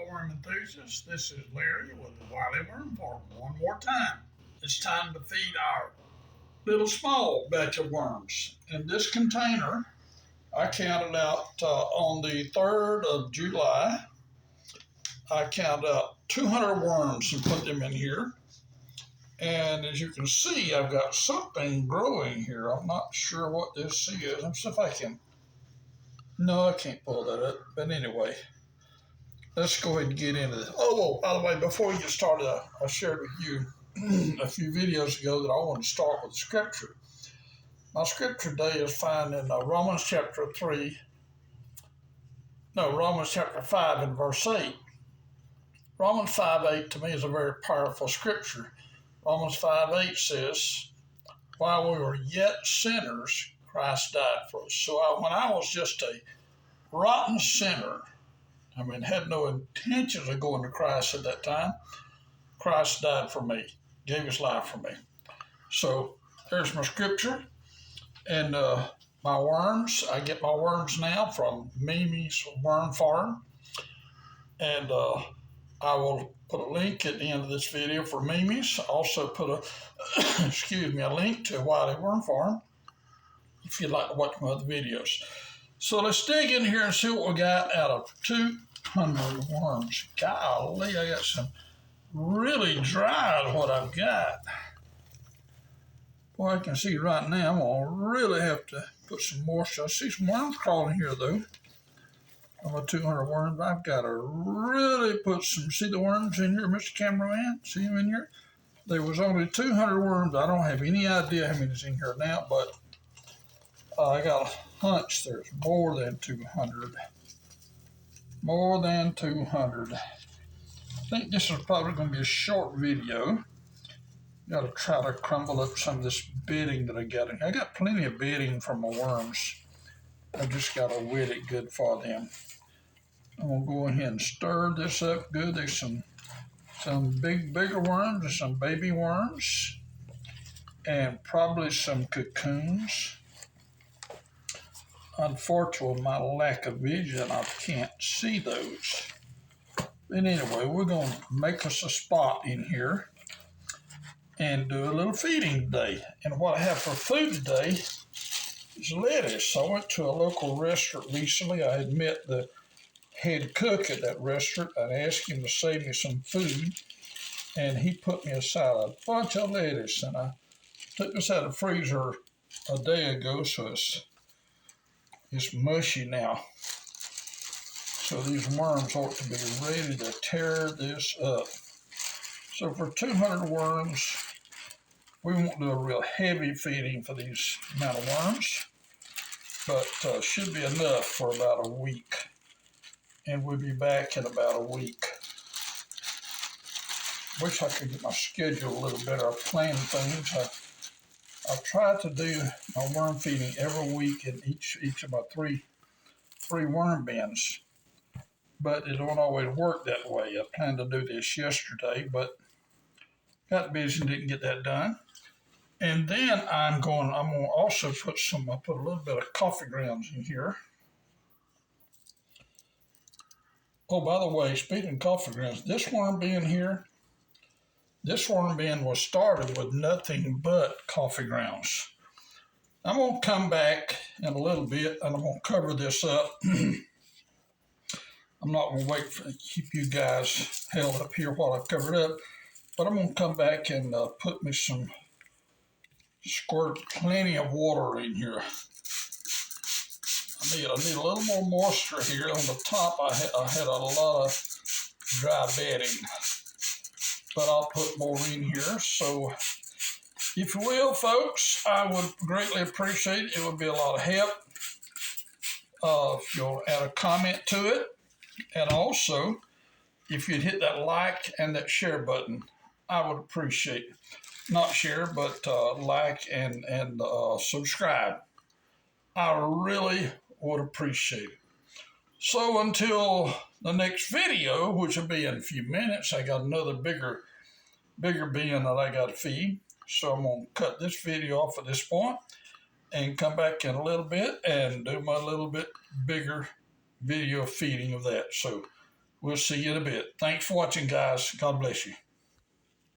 worm enthusiasts. This is Larry with the Wiley Worm Farm. One more time. It's time to feed our little small batch of worms. In this container, I counted out on the 3rd of July, I counted out 200 worms and put them in here. And as you can see, I've got something growing here. I'm not sure what this is. Let's see if I can. No, I can't pull that up. But anyway, let's go ahead and get into this. Oh, by the way, before we get started, I shared with you a few videos ago that I want to start with scripture. My scripture today is found in Romans chapter 5 and verse 8. Romans 5:8 to me is a very powerful scripture. Romans 5:8 says, while we were yet sinners, Christ died for us. So when I was just a rotten sinner, had no intentions of going to Christ at that time, Christ died for me, gave his life for me. So there's my scripture. And my worms, I get my worms now from Mimi's Worm Farm. And I will put a link at the end of this video for Mimi's. Also put a link to Wiley Worm Farm if you'd like to watch my other videos. So let's dig in here and see what we got out of 200 worms. Golly, I got some really dried what I've got. Boy, I can see right now I'm going to really have to put some moisture. I see some worms crawling here though. Of my 200 worms, I've got to really put some, see the worms in here, Mr. Cameraman? See them in here? There was only 200 worms. I don't have any idea how many's in here now, but I got a hunch there's more than 200. More than 200. I think this is probably going to be a short video. Got to try to crumble up some of this bedding that I got in here. I got plenty of bedding for my worms. I just got to wet it good for them. I'm going to go ahead and stir this up good. There's some bigger worms and some baby worms and probably some cocoons. Unfortunately, with my lack of vision, I can't see those. But anyway, we're going to make us a spot in here and do a little feeding today. And what I have for food today is lettuce. I went to a local restaurant recently. I had met the head cook at that restaurant. I asked him to save me some food, and he put me aside a bunch of lettuce. And I took this out of the freezer a day ago, so it's mushy now. So these worms ought to be ready to tear this up. So for 200 worms, we won't do a real heavy feeding for these amount of worms, but should be enough for about a week. And we'll be back in about a week. Wish I could get my schedule a little better. I planned things. I've tried to do my worm feeding every week in each of my three worm bins, but it don't always work that way. I planned to do this yesterday, but got busy and didn't get that done. And then I'm going to also put a little bit of coffee grounds in here. Oh, by the way, speaking of coffee grounds, this worm bin here, this worm bin was started with nothing but coffee grounds. I'm going to come back in a little bit and I'm going to cover this up. I'm not going to keep you guys held up here while I cover it up, but I'm going to come back and squirt plenty of water in here. I need a little more moisture here. On the top, I had a lot of dry bedding, but I'll put more in here. So, if you will, folks, I would greatly appreciate it. It would be a lot of help if you'll add a comment to it. And also, if you'd hit that like and that share button, I would appreciate it. Not share, but like and subscribe. I really would appreciate it. So until the next video, which will be in a few minutes, I got another bigger bin that I got to feed. So I'm going to cut this video off at this point and come back in a little bit and do my little bit bigger video feeding of that. So We'll see you in a bit. Thanks for watching, guys. God bless you.